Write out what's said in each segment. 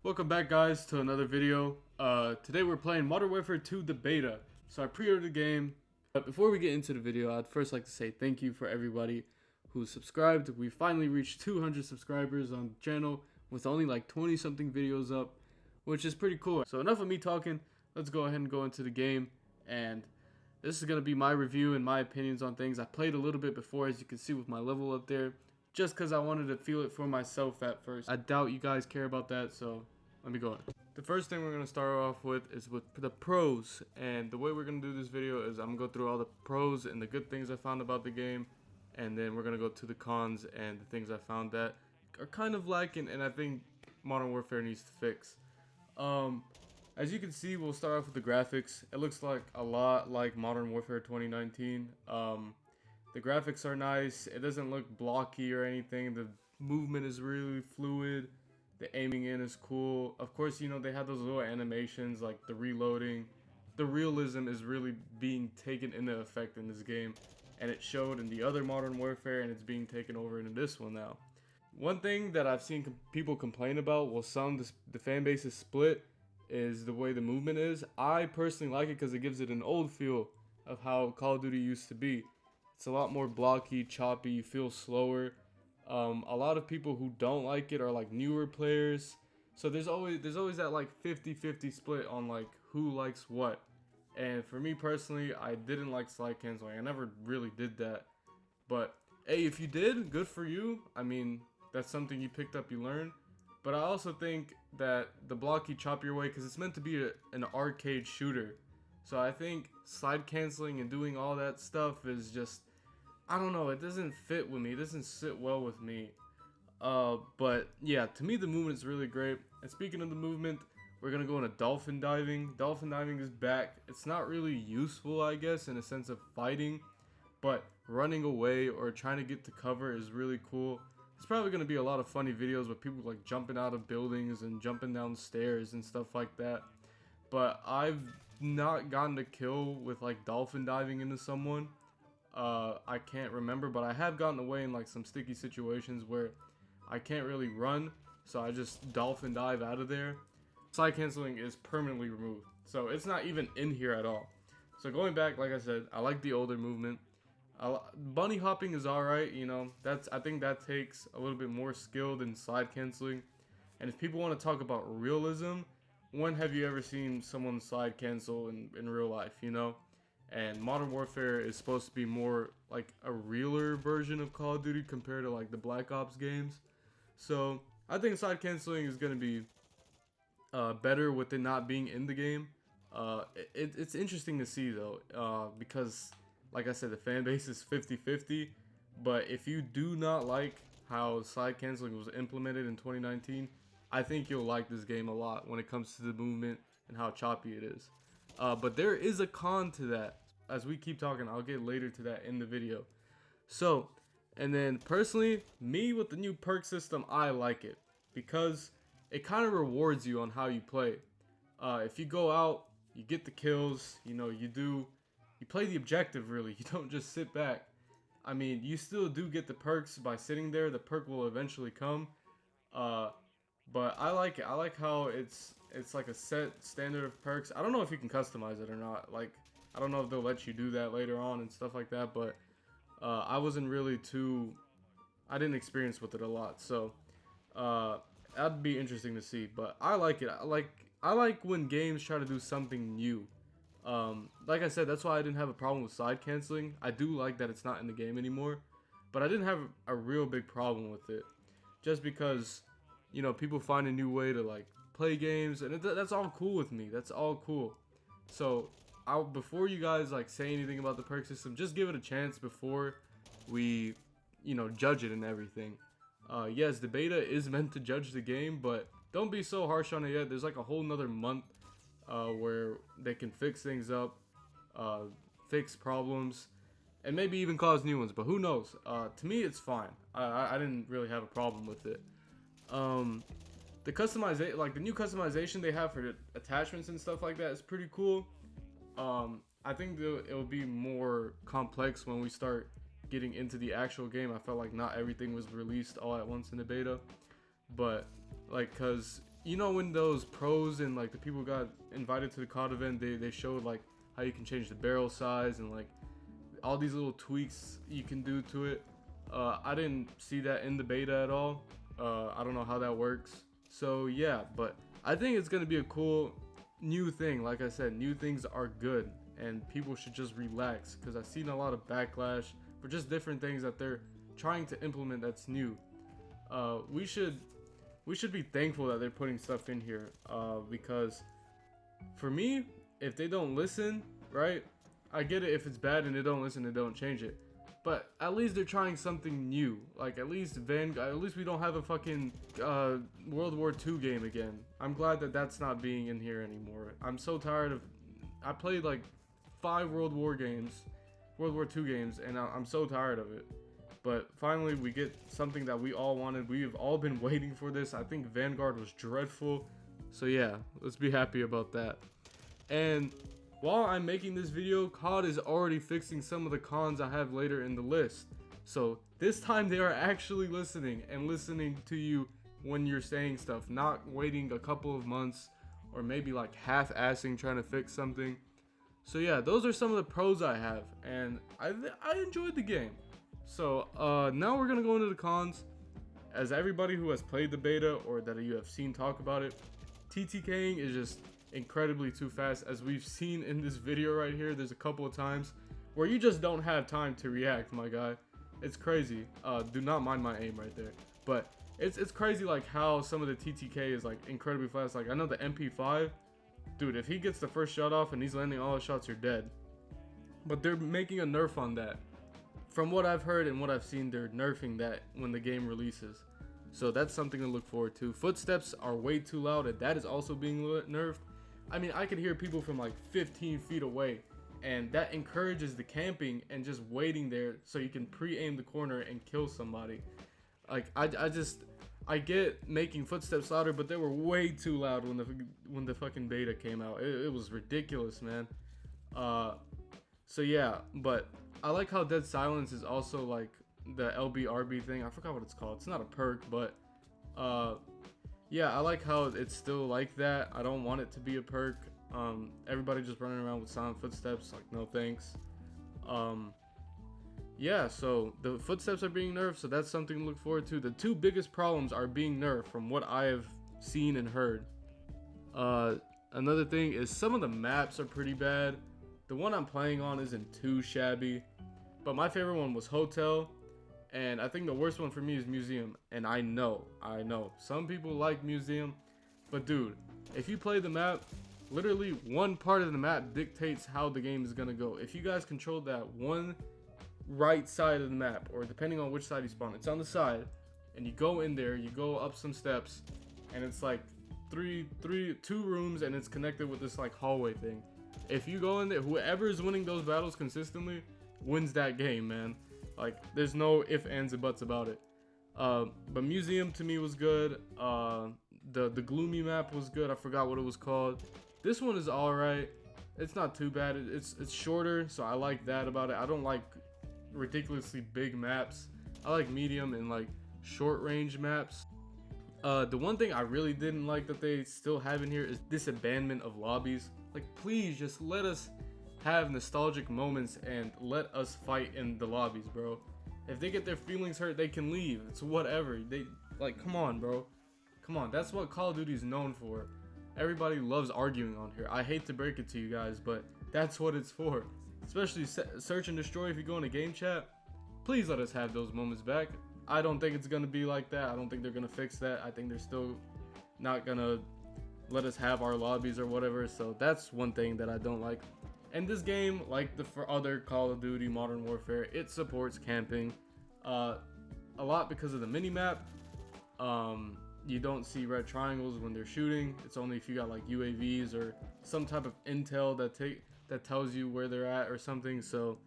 Welcome back, guys, to another video. Today we're playing Modern Warfare 2 the beta. So I pre-ordered the game. But before we get into the video, I'd first like to say thank you for everybody who subscribed. We finally reached 200 subscribers on the channel with only like 20 something videos up, which is pretty cool. So enough of me talking, let's go ahead and go into the game. And this is going to be my review and my opinions on things. I played a little bit before, as you can see with my level up there, just because I wanted to feel it for myself at first. I doubt you guys care about that, so let me go on. The first thing we're going to start off with is with the pros. And the way we're going to do this video is I'm going to go through all the pros and the good things I found about the game. And then we're going to go to the cons and the things I found that are kind of lacking and I think Modern Warfare needs to fix. As you can see, we'll start off with the graphics. It looks like a lot like Modern Warfare 2019. The graphics are nice. It doesn't look blocky or anything. The movement is really fluid. The aiming in is cool. Of course, you know, they have those little animations like the reloading. The realism is really being taken into effect in this game. And it showed in the other Modern Warfare, and it's being taken over into this one now. One thing that I've seen people complain about, well, the fan base is split, is the way the movement is. I personally like it because it gives it an old feel of how Call of Duty used to be. It's a lot more blocky, choppy, you feel slower. A lot of people who don't like it are like newer players. So there's always that like 50-50 split on like who likes what. And for me personally, I didn't like slide canceling. I never really did that. But hey, if you did, good for you. I mean, that's something you picked up, you learned. But I also think that the blocky chop your way, because it's meant to be an arcade shooter. So I think slide canceling and doing all that stuff is just, I don't know, it doesn't fit with me. It doesn't sit well with me. But yeah, to me the movement is really great. And speaking of the movement, we're going to go into dolphin diving. Dolphin diving is back. It's not really useful, I guess, in a sense of fighting. But running away or trying to get to cover is really cool. There's probably going to be a lot of funny videos with people like jumping out of buildings and jumping down stairs and stuff like that. But I've not gotten a kill with like dolphin diving into someone. I can't remember, but I have gotten away in like some sticky situations where I can't really run, so I just dolphin dive out of there. Slide canceling is permanently removed, so it's not even in here at all. So going back, like I said, I like the older movement. Bunny hopping is alright, you know, I think that takes a little bit more skill than slide canceling. And if people want to talk about realism, when have you ever seen someone slide cancel in real life, you know? And Modern Warfare is supposed to be more like a realer version of Call of Duty compared to like the Black Ops games. So I think slide canceling is going to be better with it not being in the game. It's interesting to see though, because like I said, the fan base is 50-50. But if you do not like how slide canceling was implemented in 2019, I think you'll like this game a lot when it comes to the movement and how choppy it is. But there is a con to that. As we keep talking, I'll get later to that in the video. So, and then personally, me with the new perk system, I like it because it kind of rewards you on how you play. If you go out, you get the kills, you know, you play the objective really. You don't just sit back. I mean, you still do get the perks by sitting there. The perk will eventually come. But I like it. I like how it's like a set standard of perks. I don't know if you can customize it or not. Like, I don't know if they'll let you do that later on and stuff like that. But I wasn't really I didn't experience with it a lot. So that'd be interesting to see. But I like it. I like when games try to do something new. Like I said, that's why I didn't have a problem with slide canceling. I do like that it's not in the game anymore. But I didn't have a real big problem with it. Just because, you know, people find a new way to like play games, and that's all cool with me. That's all cool. So before you guys like say anything about the perk system, just give it a chance before we, you know, judge it and everything. Yes, the beta is meant to judge the game, but don't be so harsh on it yet. There's like a whole nother month where they can fix things up, fix problems, and maybe even cause new ones, but who knows. To me, it's fine. I didn't really have a problem with it. The customization, like the new customization they have for the attachments and stuff like that, is pretty cool. I think it'll be more complex when we start getting into the actual game. I felt like not everything was released all at once in the beta, but like, cause you know, when those pros and like the people got invited to the COD event, they showed like how you can change the barrel size and like all these little tweaks you can do to it. I didn't see that in the beta at all. I don't know how that works. So yeah, but I think it's gonna be a cool new thing. Like I said, new things are good, and people should just relax because I've seen a lot of backlash for just different things that they're trying to implement that's new. We should be thankful that they're putting stuff in here, because for me, if they don't listen, right? I get it. If it's bad and they don't listen, they don't change it. But at least they're trying something new. Like at least we don't have a fucking World War II game again. I'm glad that that's not being in here anymore. I'm so tired of. I played like 5 World War II games, and I'm so tired of it. But finally, we get something that we all wanted. We've all been waiting for this. I think Vanguard was dreadful. So yeah, let's be happy about that. And while I'm making this video, COD is already fixing some of the cons I have later in the list. So this time they are actually listening and listening to you when you're saying stuff, not waiting a couple of months or maybe like half-assing trying to fix something. So yeah, those are some of the pros I have, and I enjoyed the game. So now we're gonna go into the cons. As everybody who has played the beta or that you have seen talk about it, TTKing is just incredibly too fast. As we've seen in this video right here, there's a couple of times where you just don't have time to react, my guy. It's crazy. Do not mind my aim right there, but it's crazy like how some of the TTK is like incredibly fast. Like I know the MP5, dude, if he gets the first shot off and he's landing all his shots, you're dead. But they're making a nerf on that. From what I've heard and what I've seen, they're nerfing that when the game releases. So that's something to look forward to. Footsteps are way too loud, and that is also being nerfed. I mean, I could hear people from like 15 feet away, and that encourages the camping and just waiting there so you can pre-aim the corner and kill somebody. Like I get making footsteps louder, but they were way too loud when the fucking beta came out. It was ridiculous, man. So yeah, but I like how Dead Silence is also like the LBRB thing. I forgot what it's called. It's not a perk, but yeah, I like how it's still like that. I don't want it to be a perk. Everybody just running around with silent footsteps, like no thanks. Yeah, so the footsteps are being nerfed, so that's something to look forward to. The 2 biggest problems are being nerfed from what I have seen and heard. Another thing is some of the maps are pretty bad. The one I'm playing on isn't too shabby, but my favorite one was Hotel, and I think the worst one for me is Museum. And I know, some people like Museum, but dude, if you play the map, literally one part of the map dictates how the game is gonna go. If you guys control that one right side of the map, or depending on which side you spawn, it's on the side, and you go in there, you go up some steps, and it's like two rooms, and it's connected with this like hallway thing. If you go in there, whoever is winning those battles consistently wins that game, man. Like, there's no ifs, ands, and buts about it. But Museum to me was good. The Gloomy map was good. I forgot what it was called. This one is alright. It's not too bad. It's shorter, so I like that about it. I don't like ridiculously big maps. I like medium and like short range maps. The one thing I really didn't like that they still have in here is this abandonment of lobbies. Like, please just let us have nostalgic moments and let us fight in the lobbies, bro. If they get their feelings hurt, they can leave. It's whatever. They like, come on, bro. Come on. That's what Call of Duty is known for. Everybody loves arguing on here. I hate to break it to you guys, but that's what it's for. Especially search and destroy. If you go in a game chat, please let us have those moments back. I don't think it's gonna be like that. I don't think they're gonna fix that. I think they're still not gonna let us have our lobbies or whatever. So that's one thing that I don't like. And this game, like the other Call of Duty Modern Warfare, it supports camping a lot because of the minimap. You don't see red triangles when they're shooting. It's only if you got like UAVs or some type of intel that tells you where they're at or something. So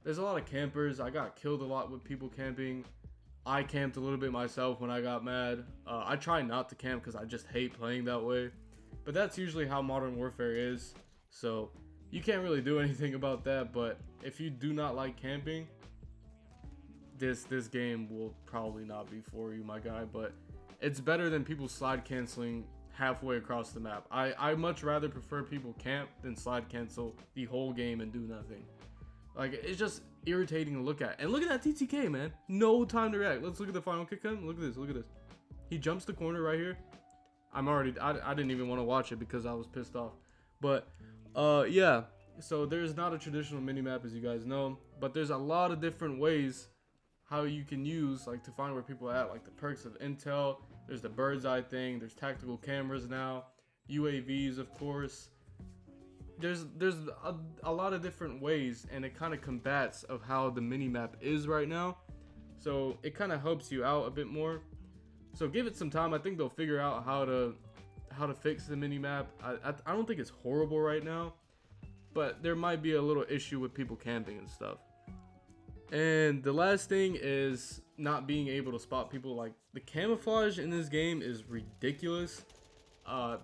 there's a lot of campers. I got killed a lot with people camping. I camped a little bit myself when I got mad. I try not to camp because I just hate playing that way. But that's usually how Modern Warfare is. So you can't really do anything about that. But if you do not like camping, this game will probably not be for you, my guy. But it's better than people slide canceling halfway across the map. I much rather prefer people camp than slide cancel the whole game and do nothing. Like, it's just irritating to look at. And look at that TTK, man. No time to react. Let's look at the final kick him. Look at this. Look at this. He jumps the corner right here. I didn't even want to watch it because I was pissed off. But, yeah. So, there's not a traditional minimap, as you guys know. But there's a lot of different ways how you can use, like, to find where people are at. Like, the perks of intel. There's the bird's eye thing. There's tactical cameras now. UAVs, of course. There's a lot of different ways, and it kind of combats of how the minimap is right now. So it kind of helps you out a bit more. So give it some time. I think they'll figure out how to fix the minimap. I don't think it's horrible right now, but there might be a little issue with people camping and stuff. And the last thing is not being able to spot people. Like, the camouflage in this game is ridiculous.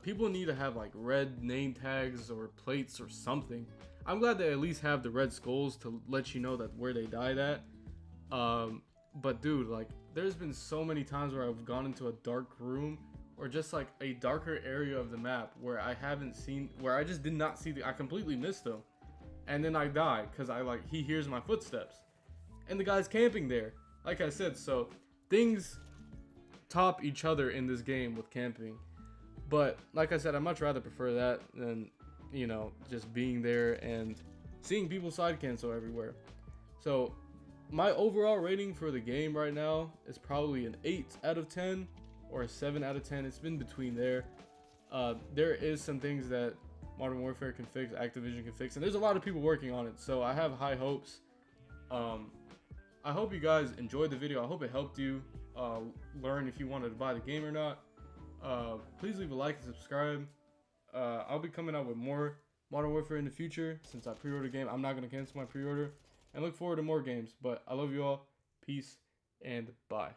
People need to have like red name tags or plates or something. I'm glad they at least have the red skulls to let you know that where they died at. But dude, like, there's been so many times where I've gone into a dark room or just like a darker area of the map where I just did not see I completely missed them. And then I die because he hears my footsteps. And the guy's camping there. Like I said, so things top each other in this game with camping. But like I said, I much rather prefer that than, you know, just being there and seeing people side cancel everywhere. So my overall rating for the game right now is probably an 8 out of 10 or a 7 out of 10. It's been between there. There is some things that Modern Warfare can fix, Activision can fix, and there's a lot of people working on it. So I have high hopes. I hope you guys enjoyed the video. I hope it helped you learn if you wanted to buy the game or not. Please leave a like and subscribe. I'll be coming out with more Modern Warfare in the future. Since I pre-ordered the game, I'm not going to cancel my pre-order. And look forward to more games. But I love you all. Peace and bye.